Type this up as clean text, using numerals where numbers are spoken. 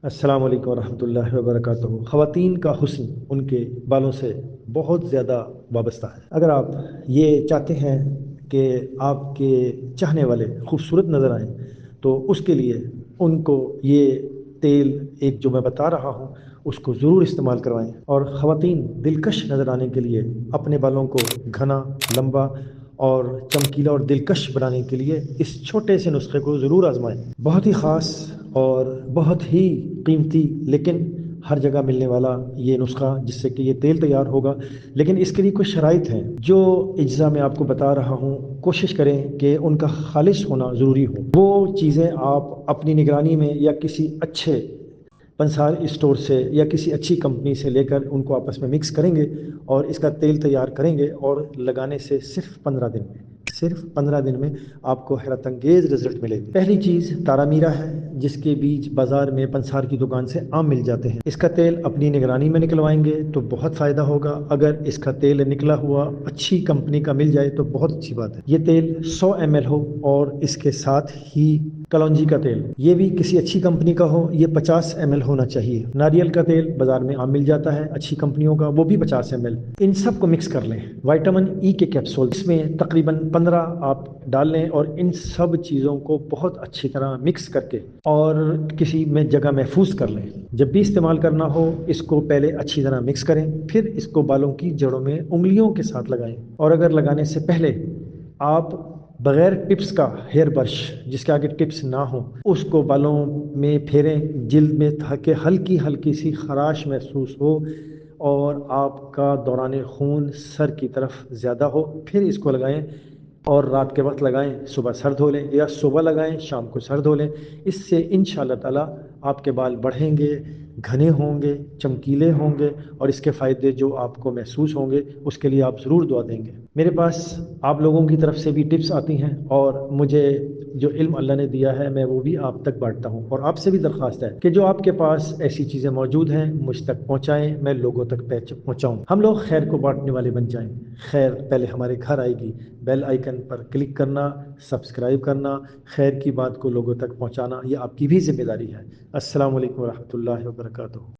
السلام علیکم ورحمۃ اللہ وبرکاتہ۔ خواتین کا حسن ان کے بالوں سے بہت زیادہ وابستہ ہے۔ اگر آپ یہ چاہتے ہیں کہ آپ کے چاہنے والے خوبصورت نظر آئیں تو اس کے لیے ان کو یہ تیل ایک جو میں بتا رہا ہوں اس کو ضرور استعمال کروائیں۔ اور خواتین دلکش نظر آنے کے لیے اپنے بالوں کو گھنا، لمبا اور چمکیلا اور دلکش بنانے کے لیے اس چھوٹے سے نسخے کو ضرور آزمائیں۔ بہت ہی خاص اور بہت ہی قیمتی لیکن ہر جگہ ملنے والا یہ نسخہ جس سے کہ یہ تیل تیار ہوگا، لیکن اس کے لیے کچھ شرائط ہیں جو اجزاء میں آپ کو بتا رہا ہوں۔ کوشش کریں کہ ان کا خالص ہونا ضروری ہو۔ وہ چیزیں آپ اپنی نگرانی میں یا کسی اچھے پنسار اسٹور سے یا کسی اچھی کمپنی سے لے کر ان کو آپس میں مکس کریں گے اور اس کا تیل تیار کریں گے، اور لگانے سے صرف 15 دن میں آپ کو حیرت انگیز رزلٹ ملے گی۔ پہلی چیز تارا میرا ہے، جس کے بیج بازار میں پنسار کی دکان سے عام مل جاتے ہیں۔ اس کا تیل اپنی نگرانی میں نکلوائیں گے تو بہت فائدہ ہوگا۔ اگر اس کا تیل نکلا ہوا اچھی کمپنی کا مل جائے تو بہت اچھی بات ہے۔ یہ تیل 100 ml ہو اور اس کے ساتھ ہی کلونجی کا تیل، یہ بھی کسی اچھی کمپنی کا ہو، یہ 50 ml ہونا چاہیے۔ ناریل کا تیل بازار میں عام مل جاتا ہے اچھی کمپنیوں کا، وہ بھی 50 ml۔ ان سب کو مکس کر لیں۔ وائٹامن ای کے کیپسول اس میں تقریباً 15 آپ ڈال لیں اور ان سب چیزوں کو بہت اچھی طرح مکس کر کے اور کسی میں جگہ محفوظ کر لیں۔ جب بھی استعمال کرنا ہو اس کو پہلے اچھی طرح مکس کریں، پھر اس کو بالوں کی جڑوں میں انگلیوں کے ساتھ لگائیں، اور اگر لگانے سے پہلے آپ بغیر ٹپس کا ہیئر برش جس کے آگے ٹپس نہ ہوں اس کو بالوں میں پھیریں جلد میں، تاکہ ہلکی ہلکی سی خراش محسوس ہو اور آپ کا دوران خون سر کی طرف زیادہ ہو، پھر اس کو لگائیں۔ اور رات کے وقت لگائیں، صبح سر دھو لیں، یا صبح لگائیں شام کو سر دھو لیں۔ اس سے انشاءاللہ تعالی آپ کے بال بڑھیں گے، گھنے ہوں گے، چمکیلے ہوں گے، اور اس کے فائدے جو آپ کو محسوس ہوں گے اس کے لیے آپ ضرور دعا دیں گے۔ میرے پاس آپ لوگوں کی طرف سے بھی ٹپس آتی ہیں، اور مجھے جو علم اللہ نے دیا ہے میں وہ بھی آپ تک بانٹتا ہوں، اور آپ سے بھی درخواست ہے کہ جو آپ کے پاس ایسی چیزیں موجود ہیں مجھ تک پہنچائیں، میں لوگوں تک پہنچاؤں۔ ہم لوگ خیر کو بانٹنے والے بن جائیں۔ خیر پہلے ہمارے گھر آئے گی، بیل آئیکن پر کلک کرنا، سبسکرائب کرنا، خیر کی بات کو لوگوں تک پہنچانا، یہ آپ کی بھی ذمہ داری ہے۔ السلام علیکم ورحمۃ اللہ وبرکاتہ۔